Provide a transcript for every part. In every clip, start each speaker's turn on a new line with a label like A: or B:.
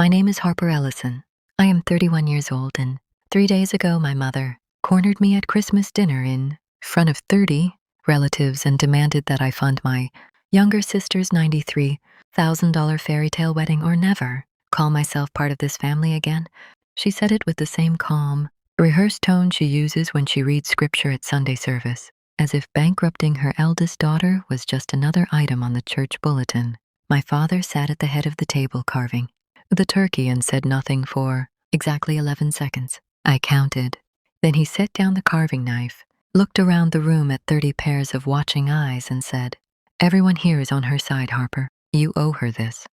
A: My name is Harper Ellison. I am 31 years old, and 3 days ago my mother cornered me at Christmas dinner in front of 30 relatives and demanded that I fund my younger sister's $93,000 fairy tale wedding or never call myself part of this family again. She said it with the same calm, rehearsed tone she uses when she reads scripture at Sunday service, as if bankrupting her eldest daughter was just another item on the church bulletin. My father sat at the head of the table carving the turkey and said nothing for exactly 11 seconds. I counted. Then he set down the carving knife, looked around the room at 30 pairs of watching eyes and said, "Everyone here is on her side, Harper. You owe her this."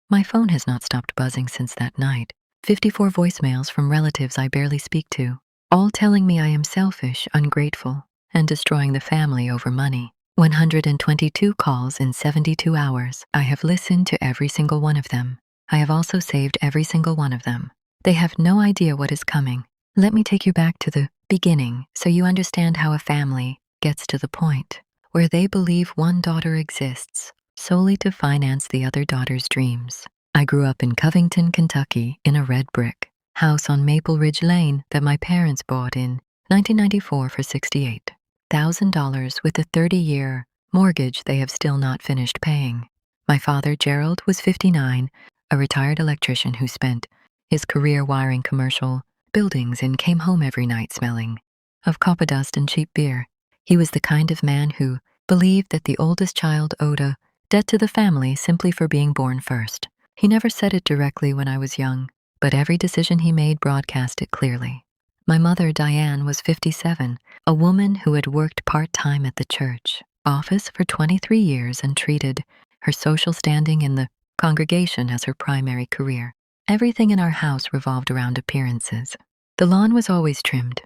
A: My phone has not stopped buzzing since that night. 54 voicemails from relatives I barely speak to, all telling me I am selfish, ungrateful, and destroying the family over money. 122 calls in 72 hours. I have listened to every single one of them. I have also saved every single one of them. They have no idea what is coming. Let me take you back to the beginning so you understand how a family gets to the point where they believe one daughter exists solely to finance the other daughter's dreams. I grew up in Covington, Kentucky, in a red brick house on Maple Ridge Lane that my parents bought in 1994 for $68,000 with a 30-year mortgage they have still not finished paying. My father, Gerald, was 59, a retired electrician who spent his career wiring commercial buildings and came home every night smelling of copper dust and cheap beer. He was the kind of man who believed that the oldest child owed a debt to the family simply for being born first. He never said it directly when I was young, but every decision he made broadcast it clearly. My mother, Diane, was 57, a woman who had worked part-time at the church office for 23 years and treated her social standing in the congregation as her primary career. Everything in our house revolved around appearances. The lawn was always trimmed.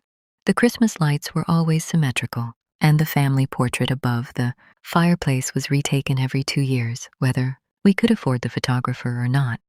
A: The Christmas lights were always symmetrical, and the family portrait above the fireplace was retaken every 2 years, whether we could afford the photographer or not.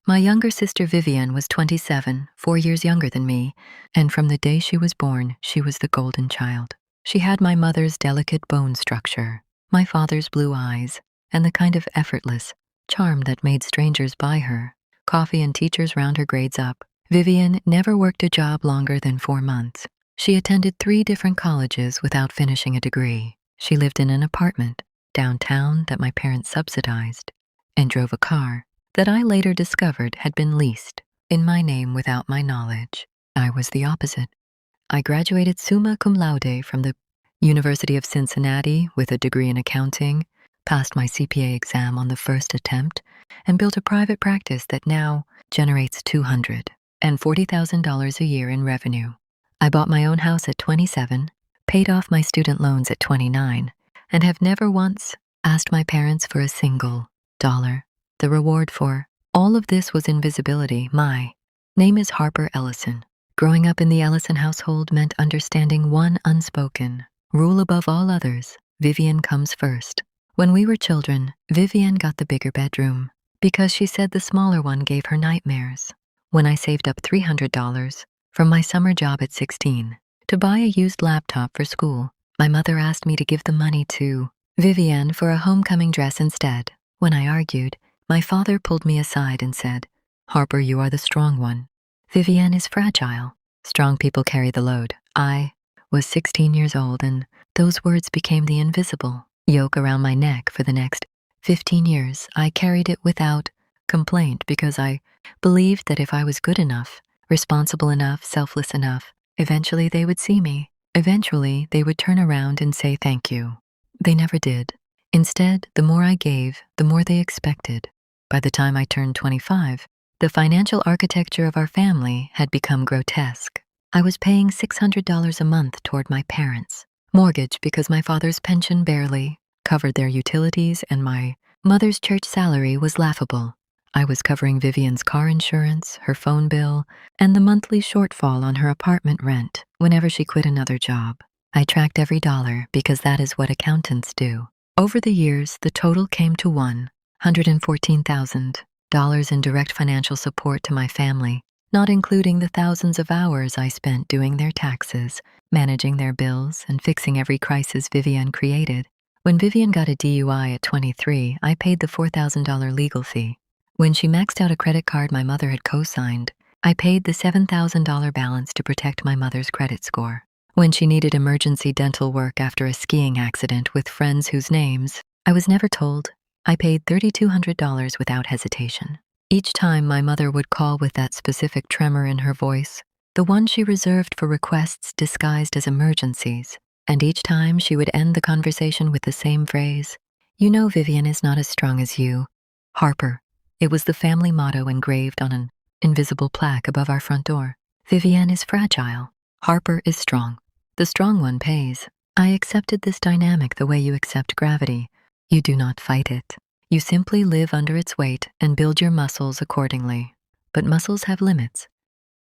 A: My younger sister Vivienne was 27, 4 years younger than me, and from the day she was born, she was the golden child. She had my mother's delicate bone structure, my father's blue eyes, and the kind of effortless charm that made strangers buy her coffee and teachers round her grades up. Vivienne never worked a job longer than 4 months. She attended 3 different colleges without finishing a degree. She lived in an apartment downtown that my parents subsidized and drove a car that I later discovered had been leased in my name without my knowledge. I was the opposite. I graduated summa cum laude from the University of Cincinnati with a degree in accounting, passed my CPA exam on the first attempt, and built a private practice that now generates $240,000 a year in revenue. I bought my own house at 27, paid off my student loans at 29, and have never once asked my parents for a single dollar. The reward for all of this was invisibility. My name is Harper Ellison. Growing up in the Ellison household meant understanding one unspoken rule above all others: Vivienne comes first. When we were children, Vivienne got the bigger bedroom because she said the smaller one gave her nightmares. When I saved up $300 from my summer job at 16 to buy a used laptop for school, my mother asked me to give the money to Vivienne for a homecoming dress instead. When I argued, my father pulled me aside and said, "Harper, you are the strong one. Vivienne is fragile. Strong people carry the load." I was 16 years old, and those words became the invisible yoke around my neck for the next 15 years. I carried it without complaint because I believed that if I was good enough, responsible enough, selfless enough, eventually they would see me. Eventually, they would turn around and say thank you. They never did. Instead, the more I gave, the more they expected. By the time I turned 25, the financial architecture of our family had become grotesque. I was paying $600 a month toward my parents' mortgage because my father's pension barely covered their utilities and my mother's church salary was laughable. I was covering Vivienne's car insurance, her phone bill, and the monthly shortfall on her apartment rent whenever she quit another job. I tracked every dollar because that is what accountants do. Over the years, the total came to $114,000 in direct financial support to my family, not including the thousands of hours I spent doing their taxes, managing their bills, and fixing every crisis Vivienne created. When Vivienne got a DUI at 23, I paid the $4,000 legal fee. When she maxed out a credit card my mother had co-signed, I paid the $7,000 balance to protect my mother's credit score. When she needed emergency dental work after a skiing accident with friends whose names I was never told, I paid $3,200 without hesitation. Each time my mother would call with that specific tremor in her voice, the one she reserved for requests disguised as emergencies, and each time she would end the conversation with the same phrase, "You know Vivienne is not as strong as you. Harper." It was the family motto engraved on an invisible plaque above our front door. Vivienne is fragile. Harper is strong. The strong one pays. I accepted this dynamic the way you accept gravity. You do not fight it. You simply live under its weight and build your muscles accordingly. But muscles have limits.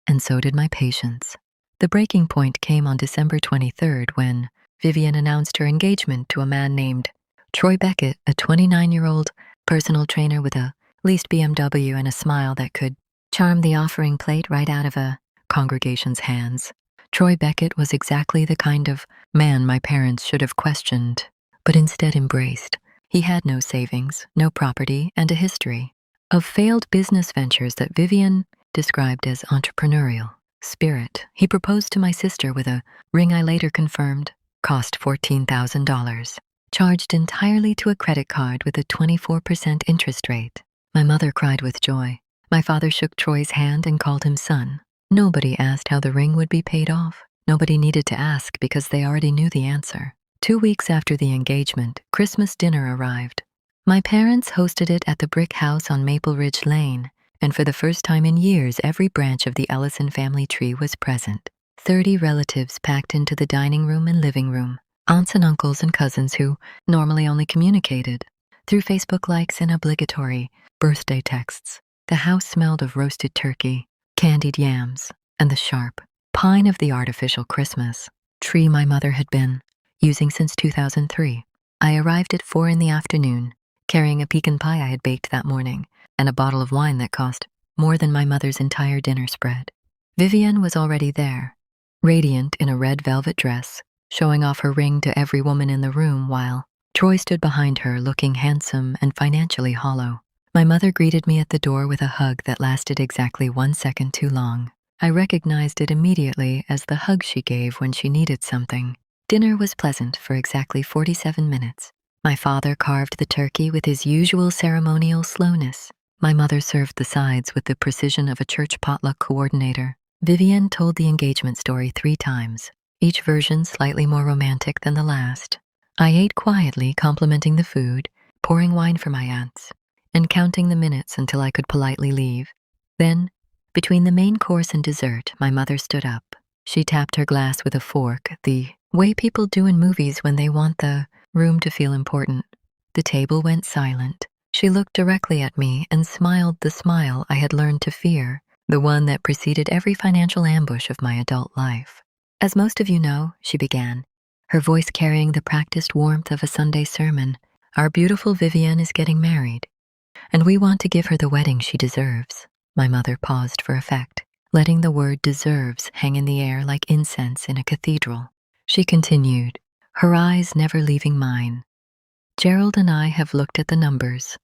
A: And so did my patience. The breaking point came on December 23rd when Vivienne announced her engagement to a man named Troy Beckett, a 29-year-old personal trainer with a leased BMW and a smile that could charm the offering plate right out of a congregation's hands. Troy Beckett was exactly the kind of man my parents should have questioned, but instead embraced. He had no savings, no property, and a history of failed business ventures that Vivienne described as entrepreneurial spirit. He proposed to my sister with a ring I later confirmed cost $14,000, charged entirely to a credit card with a 24% interest rate. My mother cried with joy. My father shook Troy's hand and called him son. Nobody asked how the ring would be paid off. Nobody needed to ask because they already knew the answer. 2 weeks after the engagement, Christmas dinner arrived. My parents hosted it at the brick house on Maple Ridge Lane, and for the first time in years, every branch of the Ellison family tree was present. 30 relatives packed into the dining room and living room, aunts and uncles and cousins who normally only communicated through Facebook likes and obligatory birthday texts. The house smelled of roasted turkey, candied yams, and the sharp pine of the artificial Christmas tree my mother had been using since 2003. I arrived at 4 in the afternoon, carrying a pecan pie I had baked that morning and a bottle of wine that cost more than my mother's entire dinner spread. Vivienne was already there, radiant in a red velvet dress, showing off her ring to every woman in the room while Troy stood behind her looking handsome and financially hollow. My mother greeted me at the door with a hug that lasted exactly 1 second too long. I recognized it immediately as the hug she gave when she needed something. Dinner was pleasant for exactly 47 minutes. My father carved the turkey with his usual ceremonial slowness. My mother served the sides with the precision of a church potluck coordinator. Vivienne told the engagement story 3 times, each version slightly more romantic than the last. I ate quietly, complimenting the food, pouring wine for my aunts, and counting the minutes until I could politely leave. Then, between the main course and dessert, my mother stood up. She tapped her glass with a fork, the way people do in movies when they want the room to feel important. The table went silent. She looked directly at me and smiled the smile I had learned to fear, the one that preceded every financial ambush of my adult life. "As most of you know," she began, her voice carrying the practiced warmth of a Sunday sermon, "our beautiful Vivienne is getting married, and we want to give her the wedding she deserves." My mother paused for effect, letting the word deserves hang in the air like incense in a cathedral. She continued, her eyes never leaving mine. "Gerald and I have looked at the numbers,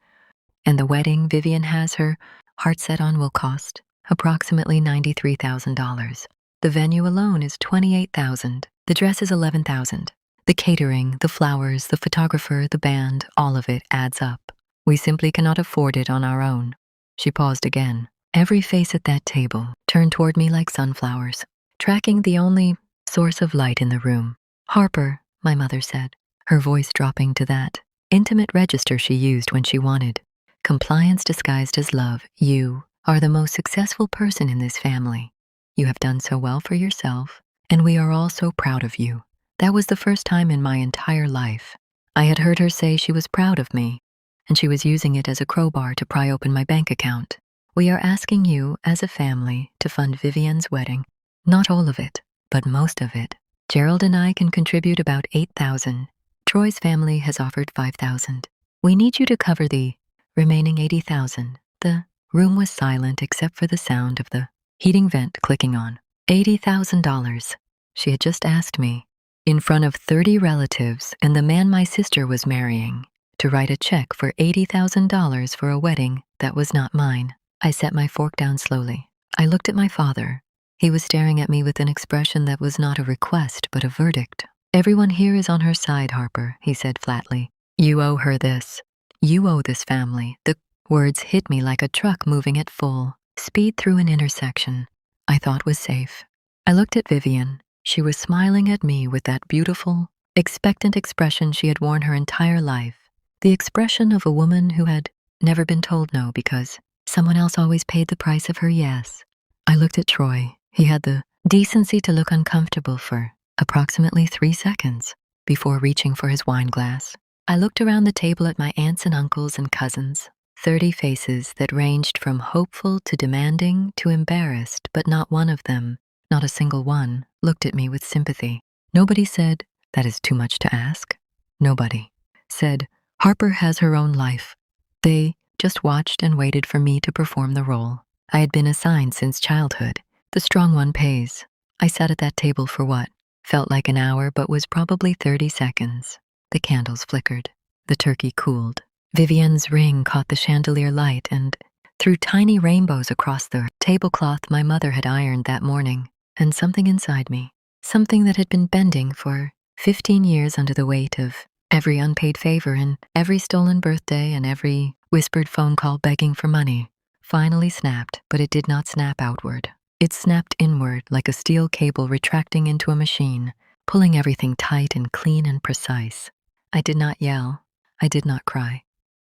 A: and the wedding Vivienne has her heart set on will cost approximately $93,000. The venue alone is $28,000. The dress is $11,000. The catering, the flowers, the photographer, the band, all of it adds up. We simply cannot afford it on our own." She paused again. Every face at that table turned toward me like sunflowers, tracking the only source of light in the room. "Harper," my mother said, her voice dropping to that intimate register she used when she wanted compliance disguised as love, "you are the most successful person in this family. You have done so well for yourself, and we are all so proud of you." That was the first time in my entire life I had heard her say she was proud of me, and she was using it as a crowbar to pry open my bank account. "We are asking you, as a family, to fund Vivienne's wedding. Not all of it, but most of it. Gerald and I can contribute about $8,000. Troy's family has offered $5,000. We need you to cover the remaining $80,000. The room was silent except for the sound of the heating vent clicking on. $80,000. She had just asked me, in front of 30 relatives and the man my sister was marrying, to write a check for $80,000 for a wedding that was not mine. I set my fork down slowly. I looked at my father. He was staring at me with an expression that was not a request, but a verdict. "Everyone here is on her side, Harper," he said flatly. "You owe her this. You owe this family." The words hit me like a truck moving at full speed through an intersection I thought was safe. I looked at Vivienne. She was smiling at me with that beautiful, expectant expression she had worn her entire life. The expression of a woman who had never been told no because someone else always paid the price of her yes. I looked at Troy. He had the decency to look uncomfortable for approximately 3 seconds before reaching for his wine glass. I looked around the table at my aunts and uncles and cousins, 30 faces that ranged from hopeful to demanding to embarrassed, but not one of them, not a single one, looked at me with sympathy. Nobody said, "That is too much to ask." Nobody said, "Harper has her own life." They just watched and waited for me to perform the role I had been assigned since childhood. The strong one pays. I sat at that table for what felt like an hour but was probably 30 seconds. The candles flickered. The turkey cooled. Vivienne's ring caught the chandelier light and threw tiny rainbows across the tablecloth my mother had ironed that morning. And something inside me, something that had been bending for 15 years under the weight of every unpaid favor and every stolen birthday and every whispered phone call begging for money, finally snapped, but it did not snap outward. It snapped inward like a steel cable retracting into a machine, pulling everything tight and clean and precise. I did not yell. I did not cry.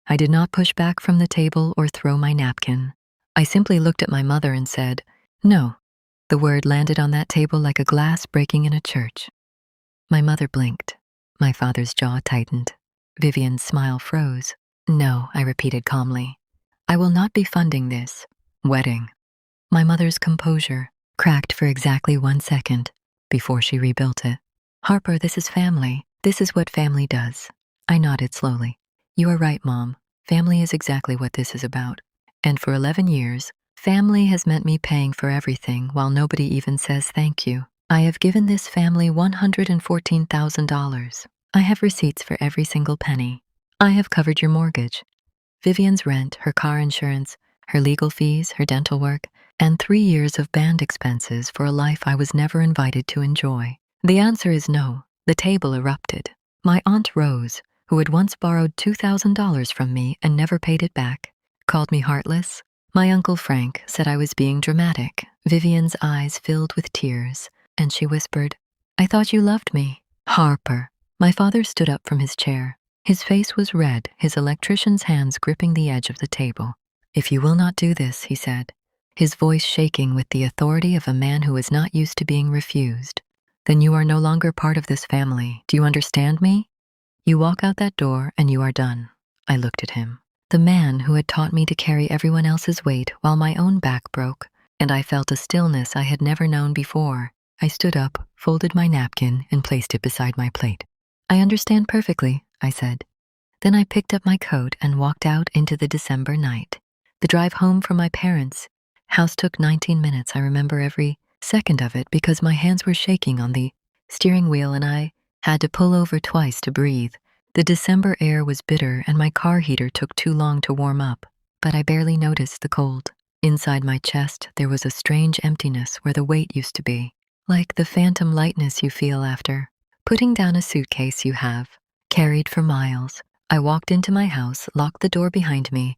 A: I did not push back from the table or throw my napkin. I simply looked at my mother and said, "No." The word landed on that table like a glass breaking in a church. My mother blinked. My father's jaw tightened. Vivienne's smile froze. "No," I repeated calmly. "I will not be funding this wedding." My mother's composure cracked for exactly 1 second before she rebuilt it. "Harper, this is family. This is what family does." I nodded slowly. "You are right, Mom. Family is exactly what this is about. And for 11 years, family has meant me paying for everything while nobody even says thank you. I have given this family $114,000. I have receipts for every single penny. I have covered your mortgage, Vivienne's rent, her car insurance, her legal fees, her dental work, and 3 years of band expenses for a life I was never invited to enjoy." The answer is no. The table erupted. My Aunt Rose, who had once borrowed $2,000 from me and never paid it back, called me heartless. My Uncle Frank said I was being dramatic. Vivienne's eyes filled with tears, and she whispered, "I thought you loved me." "Harper." My father stood up from his chair. His face was red, his electrician's hands gripping the edge of the table. "If you will not do this," he said, his voice shaking with the authority of a man who is not used to being refused, "then you are no longer part of this family. Do you understand me? You walk out that door and you are done." I looked at him. The man who had taught me to carry everyone else's weight while my own back broke, and I felt a stillness I had never known before. I stood up, folded my napkin, and placed it beside my plate. "I understand perfectly," I said. Then I picked up my coat and walked out into the December night. The drive home from my parents' house took 19 minutes. I remember every second of it because my hands were shaking on the steering wheel and I had to pull over twice to breathe. The December air was bitter and my car heater took too long to warm up, but I barely noticed the cold. Inside my chest, there was a strange emptiness where the weight used to be, like the phantom lightness you feel after putting down a suitcase you have carried for miles. I walked into my house, locked the door behind me,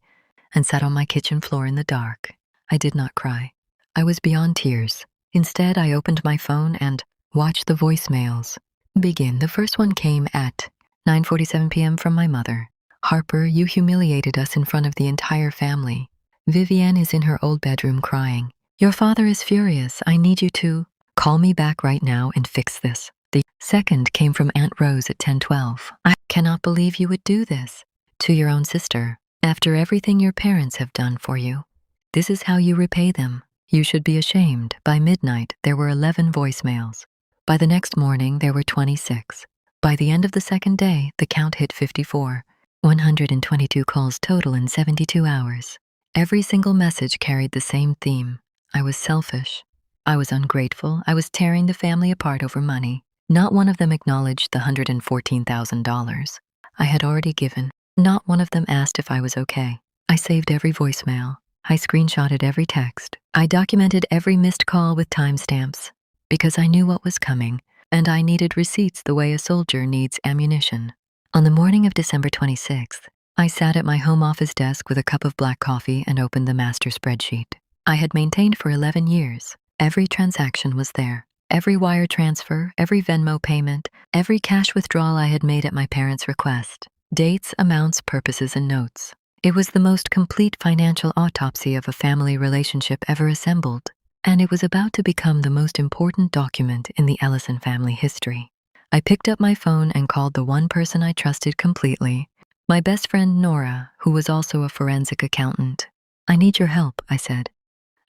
A: and sat on my kitchen floor in the dark. I did not cry. I was beyond tears. Instead, I opened my phone and watched the voicemails begin. The first one came at 9:47 p.m. from my mother. "Harper, you humiliated us in front of the entire family. Vivienne is in her old bedroom crying. Your father is furious. I need you to call me back right now and fix this." The second came from Aunt Rose at 10:12. "I cannot believe you would do this to your own sister. After everything your parents have done for you, this is how you repay them. You should be ashamed." By midnight, there were 11 voicemails. By the next morning, there were 26. By the end of the second day, the count hit 54. 122 calls total in 72 hours. Every single message carried the same theme. I was selfish. I was ungrateful. I was tearing the family apart over money. Not one of them acknowledged the $114,000 I had already given. Not one of them asked if I was okay. I saved every voicemail. I screenshotted every text. I documented every missed call with timestamps because I knew what was coming, and I needed receipts the way a soldier needs ammunition. On the morning of December 26th, I sat at my home office desk with a cup of black coffee and opened the master spreadsheet I had maintained for 11 years. Every transaction was there. Every wire transfer, every Venmo payment, every cash withdrawal I had made at my parents' request. Dates, amounts, purposes, and notes. It was the most complete financial autopsy of a family relationship ever assembled, and it was about to become the most important document in the Ellison family history. I picked up my phone and called the one person I trusted completely, my best friend Nora, who was also a forensic accountant. "I need your help," I said.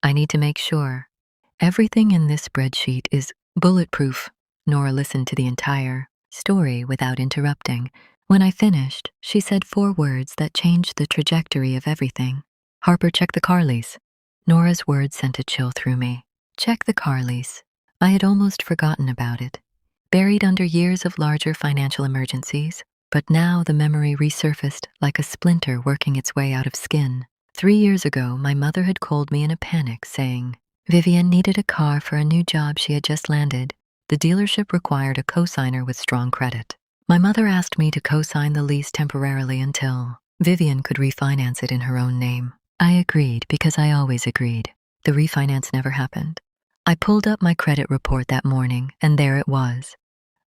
A: "I need to make sure everything in this spreadsheet is bulletproof." Nora listened to the entire story without interrupting. When I finished, she said 4 words that changed the trajectory of everything. "Harper, check the car lease." Nora's words sent a chill through me. Check the car lease. I had almost forgotten about it, buried under years of larger financial emergencies, but now the memory resurfaced like a splinter working its way out of skin. 3 years ago, my mother had called me in a panic saying Vivienne needed a car for a new job she had just landed. The dealership required a co-signer with strong credit. My mother asked me to co-sign the lease temporarily until Vivienne could refinance it in her own name. I agreed because I always agreed. The refinance never happened. I pulled up my credit report that morning, and there it was.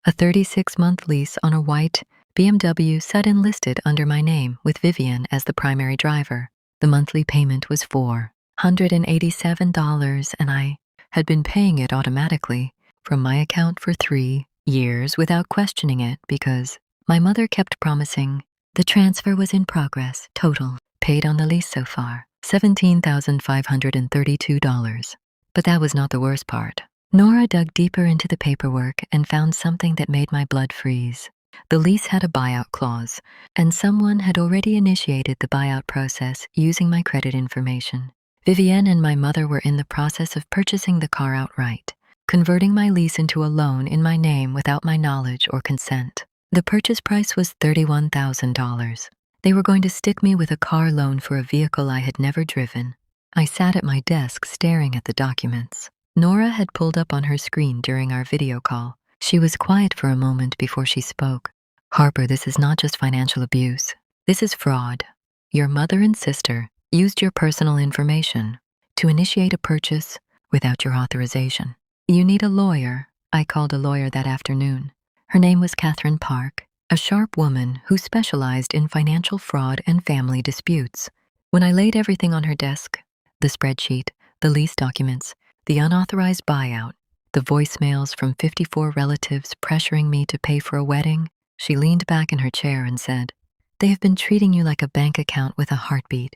A: A 36-month lease on a white BMW set and listed under my name with Vivienne as the primary driver. The monthly payment was $487, and I had been paying it automatically from my account for 3 years without questioning it because my mother kept promising the transfer was in progress. Total paid on the lease so far, $17,532. But that was not the worst part. Nora dug deeper into the paperwork and found something that made my blood freeze. The lease had a buyout clause, and someone had already initiated the buyout process using my credit information. Vivienne and my mother were in the process of purchasing the car outright, converting my lease into a loan in my name without my knowledge or consent. The purchase price was $31,000. They were going to stick me with a car loan for a vehicle I had never driven. I sat at my desk staring at the documents. Nora had pulled up on her screen during our video call. She was quiet for a moment before she spoke. "Harper, this is not just financial abuse. This is fraud. Your mother and sister used your personal information to initiate a purchase without your authorization. You need a lawyer." I called a lawyer that afternoon. Her name was Catherine Park, a sharp woman who specialized in financial fraud and family disputes. When I laid everything on her desk, the spreadsheet, the lease documents, the unauthorized buyout, the voicemails from 54 relatives pressuring me to pay for a wedding, she leaned back in her chair and said, "They have been treating you like a bank account with a heartbeat.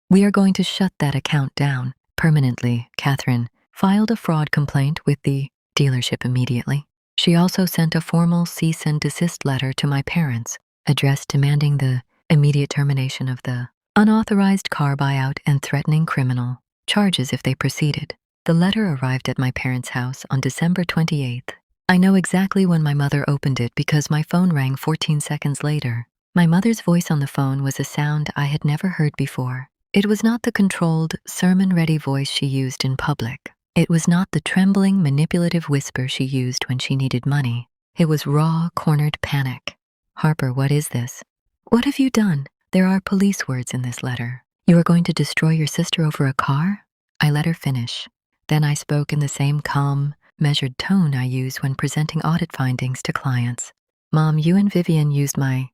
A: We are going to shut that account down permanently." Catherine filed a fraud complaint with the dealership immediately. She also sent a formal cease and desist letter to my parents, addressed demanding the immediate termination of the unauthorized car buyout and threatening criminal charges if they proceeded. The letter arrived at my parents' house on December 28th. I know exactly when my mother opened it because my phone rang 14 seconds later. My mother's voice on the phone was a sound I had never heard before. It was not the controlled, sermon-ready voice she used in public. It was not the trembling, manipulative whisper she used when she needed money. It was raw, cornered panic. "Harper, what is this? What have you done? There are police words in this letter. You are going to destroy your sister over a car?" I let her finish. Then I spoke in the same calm, measured tone I use when presenting audit findings to clients. "Mom, you and Vivienne used my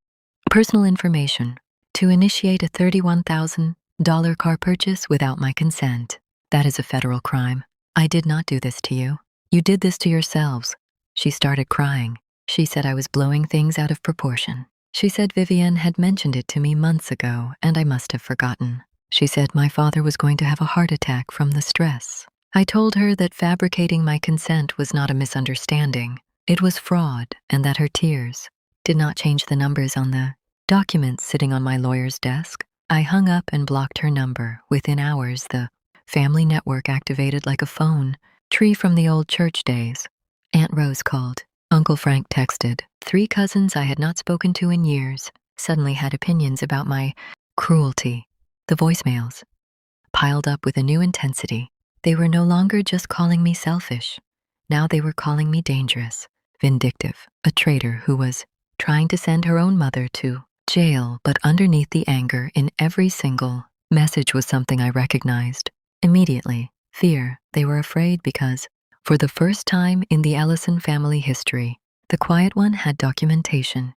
A: personal information to initiate a $31,000 car purchase without my consent. That is a federal crime. I did not do this to you. You did this to yourselves." She started crying. She said I was blowing things out of proportion. She said Vivienne had mentioned it to me months ago, and I must have forgotten. She said my father was going to have a heart attack from the stress. I told her that fabricating my consent was not a misunderstanding. It was fraud, and that her tears did not change the numbers on the documents sitting on my lawyer's desk. I hung up and blocked her number. Within hours, the family network activated like a phone tree from the old church days. Aunt Rose called. Uncle Frank texted. 3 cousins I had not spoken to in years suddenly had opinions about my cruelty. The voicemails piled up with a new intensity. They were no longer just calling me selfish. Now they were calling me dangerous, vindictive, a traitor who was trying to send her own mother to jail, but underneath the anger in every single message was something I recognized. Immediately, fear. They were afraid because, for the first time in the Ellison family history, the quiet one had documentation.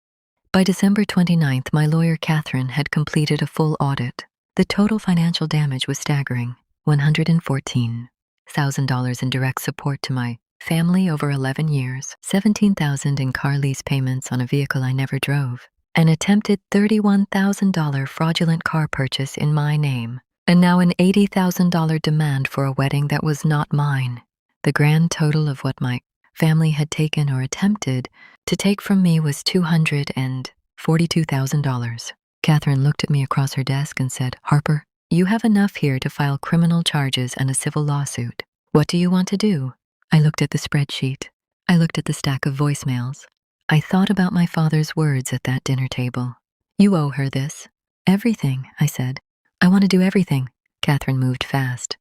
A: By December 29th, my lawyer Catherine had completed a full audit. The total financial damage was staggering, $114,000 in direct support to my family over 11 years, $17,000 in car lease payments on a vehicle I never drove, an attempted $31,000 fraudulent car purchase in my name, and now an $80,000 demand for a wedding that was not mine. The grand total of what my family had taken or attempted to take from me was $242,000. Catherine looked at me across her desk and said, "Harper, you have enough here to file criminal charges and a civil lawsuit. What do you want to do?" I looked at the spreadsheet. I looked at the stack of voicemails. I thought about my father's words at that dinner table. "You owe her this." "Everything," I said. "I want to do everything." Catherine moved fast.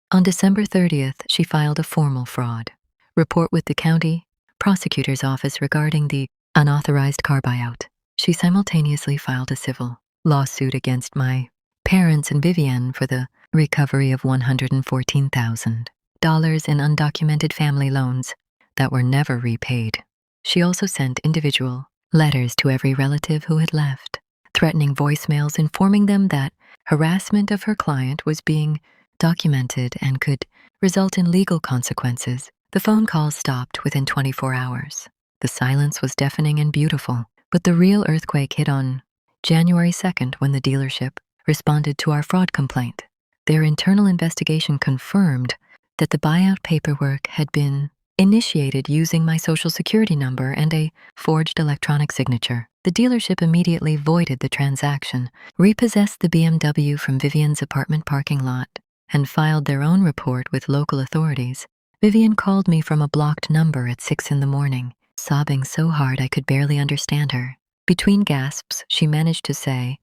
A: On December 30th, she filed a formal fraud report with the county prosecutor's office regarding the unauthorized car buyout. She simultaneously filed a civil lawsuit against my parents and Vivienne for the recovery of $114,000 in undocumented family loans that were never repaid. She also sent individual letters to every relative who had left, threatening voicemails informing them that harassment of her client was being documented and could result in legal consequences. The phone calls stopped within 24 hours. The silence was deafening and beautiful, but the real earthquake hit on January 2nd when the dealership responded to our fraud complaint. Their internal investigation confirmed that the buyout paperwork had been initiated using my social security number and a forged electronic signature. The dealership immediately voided the transaction, repossessed the BMW from Vivienne's apartment parking lot, and filed their own report with local authorities. Vivienne called me from a blocked number at 6 in the morning, sobbing so hard I could barely understand her. Between gasps, she managed to say,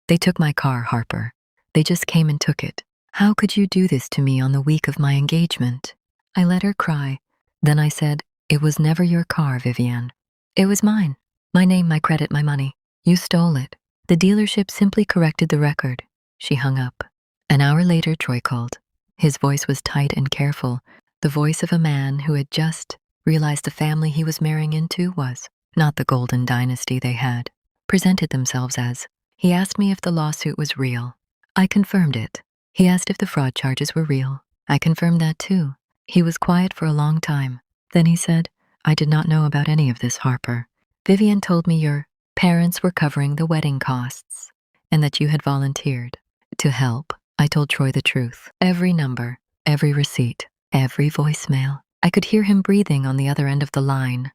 A: "They took my car, Harper. They just came and took it. How could you do this to me on the week of my engagement?" I let her cry. Then I said, "It was never your car, Vivienne. It was mine. My name, my credit, my money. You stole it." The dealership simply corrected the record. She hung up. An hour later, Troy called. His voice was tight and careful, the voice of a man who had just realized the family he was marrying into was not the golden dynasty they had presented themselves as. He asked me if the lawsuit was real. I confirmed it. He asked if the fraud charges were real. I confirmed that too. He was quiet for a long time. Then he said, "I did not know about any of this, Harper. Vivienne told me your parents were covering the wedding costs and that you had volunteered to help." I told Troy the truth. Every number, every receipt, every voicemail. I could hear him breathing on the other end of the line,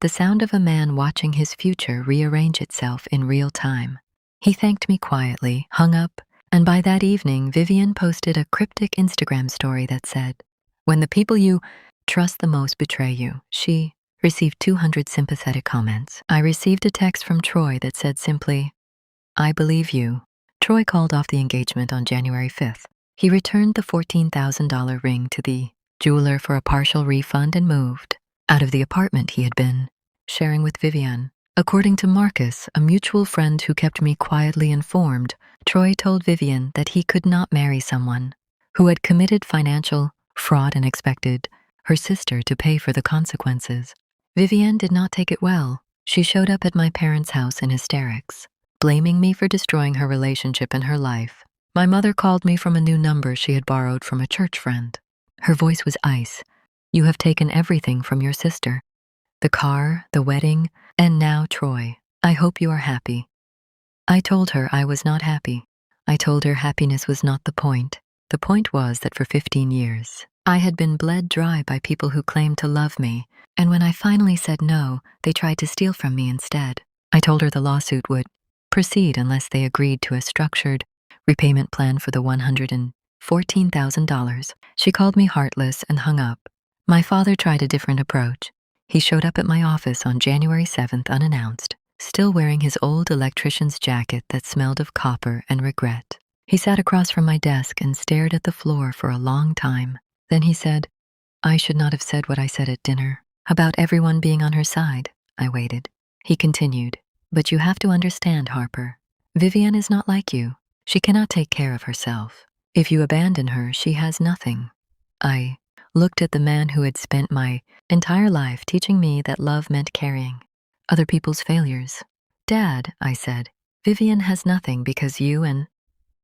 A: the sound of a man watching his future rearrange itself in real time. He thanked me quietly, hung up, and by that evening, Vivienne posted a cryptic Instagram story that said, "When the people you trust the most betray you." She received 200 sympathetic comments. I received a text from Troy that said simply, "I believe you." Troy called off the engagement on January 5th. He returned the $14,000 ring to the jeweler for a partial refund and moved out of the apartment he had been sharing with Vivienne. According to Marcus, a mutual friend who kept me quietly informed, Troy told Vivienne that he could not marry someone who had committed financial fraud and expected her sister to pay for the consequences. Vivienne did not take it well. She showed up at my parents' house in hysterics, blaming me for destroying her relationship and her life. My mother called me from a new number she had borrowed from a church friend. Her voice was ice. "You have taken everything from your sister. The car, the wedding, and now Troy. I hope you are happy." I told her I was not happy. I told her happiness was not the point. The point was that for 15 years, I had been bled dry by people who claimed to love me, and when I finally said no, they tried to steal from me instead. I told her the lawsuit would proceed unless they agreed to a structured repayment plan for the $114,000. She called me heartless and hung up. My father tried a different approach. He showed up at my office on January 7th unannounced, still wearing his old electrician's jacket that smelled of copper and regret. He sat across from my desk and stared at the floor for a long time. Then he said, "I should not have said what I said at dinner about everyone being on her side." I waited. He continued, "But you have to understand, Harper. Vivienne is not like you. She cannot take care of herself. If you abandon her, she has nothing." I looked at the man who had spent my entire life teaching me that love meant carrying other people's failures. "Dad," I said, "Vivienne has nothing because you and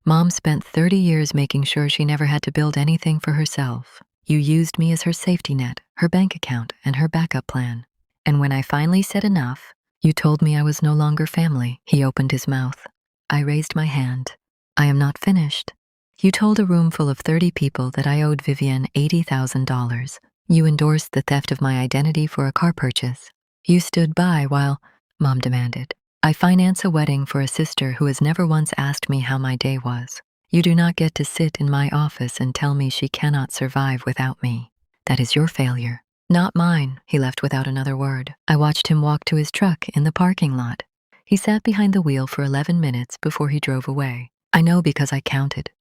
A: Mom spent 30 years making sure she never had to build anything for herself. You used me as her safety net, her bank account, and her backup plan. And when I finally said enough, you told me I was no longer family." He opened his mouth. I raised my hand. "I am not finished. You told a room full of 30 people that I owed Vivienne $80,000. You endorsed the theft of my identity for a car purchase. You stood by while," Mom demanded, "I finance a wedding for a sister who has never once asked me how my day was. You do not get to sit in my office and tell me she cannot survive without me. That is your failure, not mine." He left without another word. I watched him walk to his truck in the parking lot. He sat behind the wheel for 11 minutes before he drove away. I know because I counted.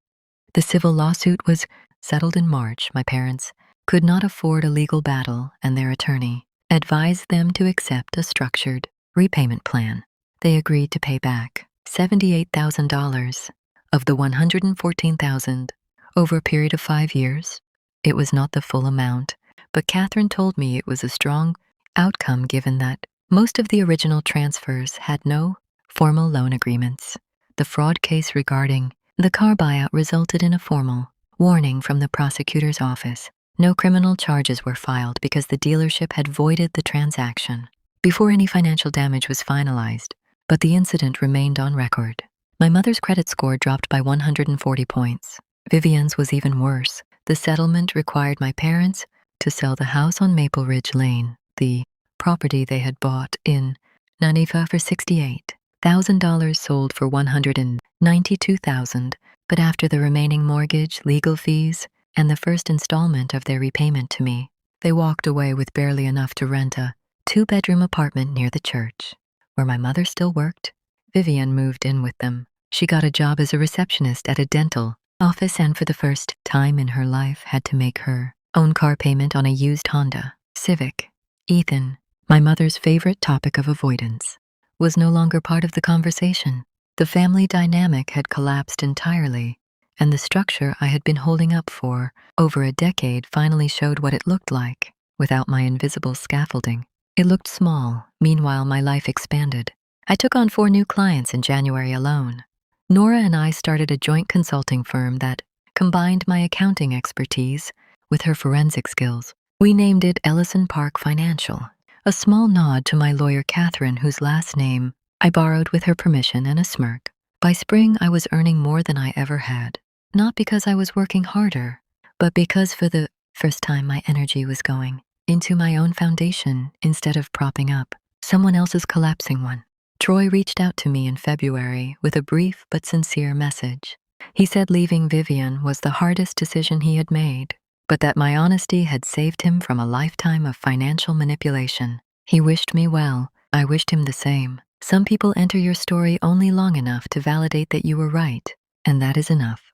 A: The civil lawsuit was settled in March. My parents could not afford a legal battle, and their attorney advised them to accept a structured repayment plan. They agreed to pay back $78,000 of the $114,000 over a period of 5 years. It was not the full amount, but Catherine told me it was a strong outcome given that most of the original transfers had no formal loan agreements. The fraud case regarding the car buyout resulted in a formal warning from the prosecutor's office. No criminal charges were filed because the dealership had voided the transaction before any financial damage was finalized, but the incident remained on record. My mother's credit score dropped by 140 points. Vivienne's was even worse. The settlement required my parents to sell the house on Maple Ridge Lane, the property they had bought in Nanifa, for $68,000, sold for $192,000, but after the remaining mortgage, legal fees, and the first installment of their repayment to me, they walked away with barely enough to rent a 2-bedroom apartment near the church. Where my mother still worked, Vivienne moved in with them. She got a job as a receptionist at a dental office and for the first time in her life had to make her own car payment on a used Honda Civic. Ethan, my mother's favorite topic of avoidance, was no longer part of the conversation. The family dynamic had collapsed entirely, and the structure I had been holding up for over a decade finally showed what it looked like without my invisible scaffolding. It looked small. Meanwhile, my life expanded. I took on 4 new clients in January alone. Nora and I started a joint consulting firm that combined my accounting expertise with her forensic skills. We named it Ellison Park Financial, a small nod to my lawyer Catherine, whose last name I borrowed with her permission and a smirk. By spring, I was earning more than I ever had, not because I was working harder, but because for the first time my energy was going into my own foundation instead of propping up someone else's collapsing one. Troy reached out to me in February with a brief but sincere message. He said leaving Vivienne was the hardest decision he had made, but that my honesty had saved him from a lifetime of financial manipulation. He wished me well. I wished him the same. Some people enter your story only long enough to validate that you were right, and that is enough.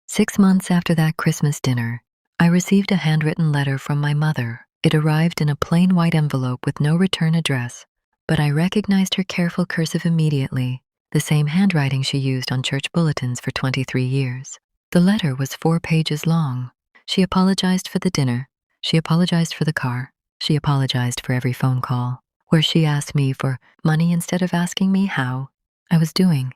A: 6 months after that Christmas dinner, I received a handwritten letter from my mother. It arrived in a plain white envelope with no return address, but I recognized her careful cursive immediately, the same handwriting she used on church bulletins for 23 years. The letter was 4 pages long. She apologized for the dinner. She apologized for the car. She apologized for every phone call where she asked me for money instead of asking me how I was doing.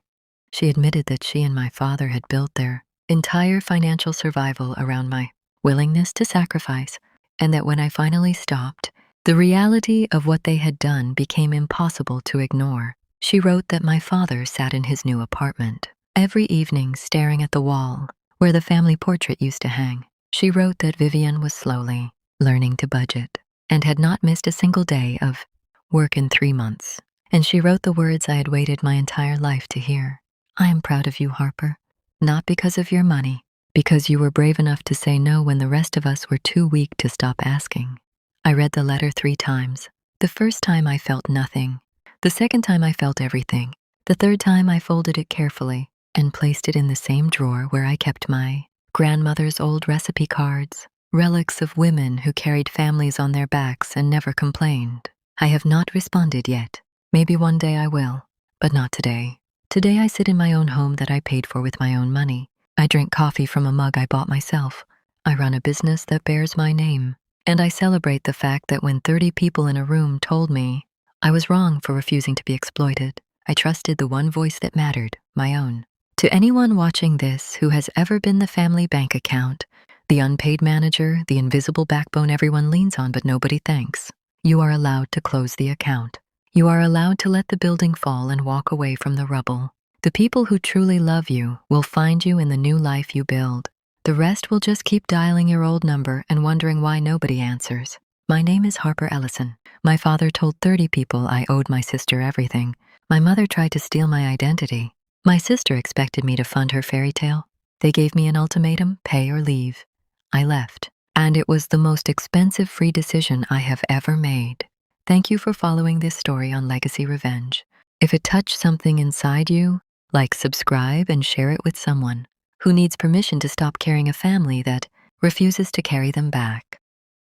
A: She admitted that she and my father had built their entire financial survival around my willingness to sacrifice, and that when I finally stopped, the reality of what they had done became impossible to ignore. She wrote that my father sat in his new apartment every evening staring at the wall where the family portrait used to hang. She wrote that Vivienne was slowly learning to budget and had not missed a single day of work in 3 months. And she wrote the words I had waited my entire life to hear. "I am proud of you, Harper. Not because of your money, because you were brave enough to say no when the rest of us were too weak to stop asking." I read the letter 3 times. The first time I felt nothing. The second time I felt everything. The third time I folded it carefully, and placed it in the same drawer where I kept my grandmother's old recipe cards, relics of women who carried families on their backs and never complained. I have not responded yet. Maybe one day I will, but not today. Today I sit in my own home that I paid for with my own money. I drink coffee from a mug I bought myself. I run a business that bears my name. And I celebrate the fact that when 30 people in a room told me I was wrong for refusing to be exploited, I trusted the one voice that mattered, my own. To anyone watching this who has ever been the family bank account, the unpaid manager, the invisible backbone everyone leans on but nobody thanks, you are allowed to close the account. You are allowed to let the building fall and walk away from the rubble. The people who truly love you will find you in the new life you build. The rest will just keep dialing your old number and wondering why nobody answers. My name is Harper Ellison. My father told 30 people I owed my sister everything. My mother tried to steal my identity. My sister expected me to fund her fairy tale. They gave me an ultimatum, pay or leave. I left. And it was the most expensive free decision I have ever made. Thank you for following this story on Legacy Revenge. If it touched something inside you, like, subscribe, and share it with someone who needs permission to stop carrying a family that refuses to carry them back.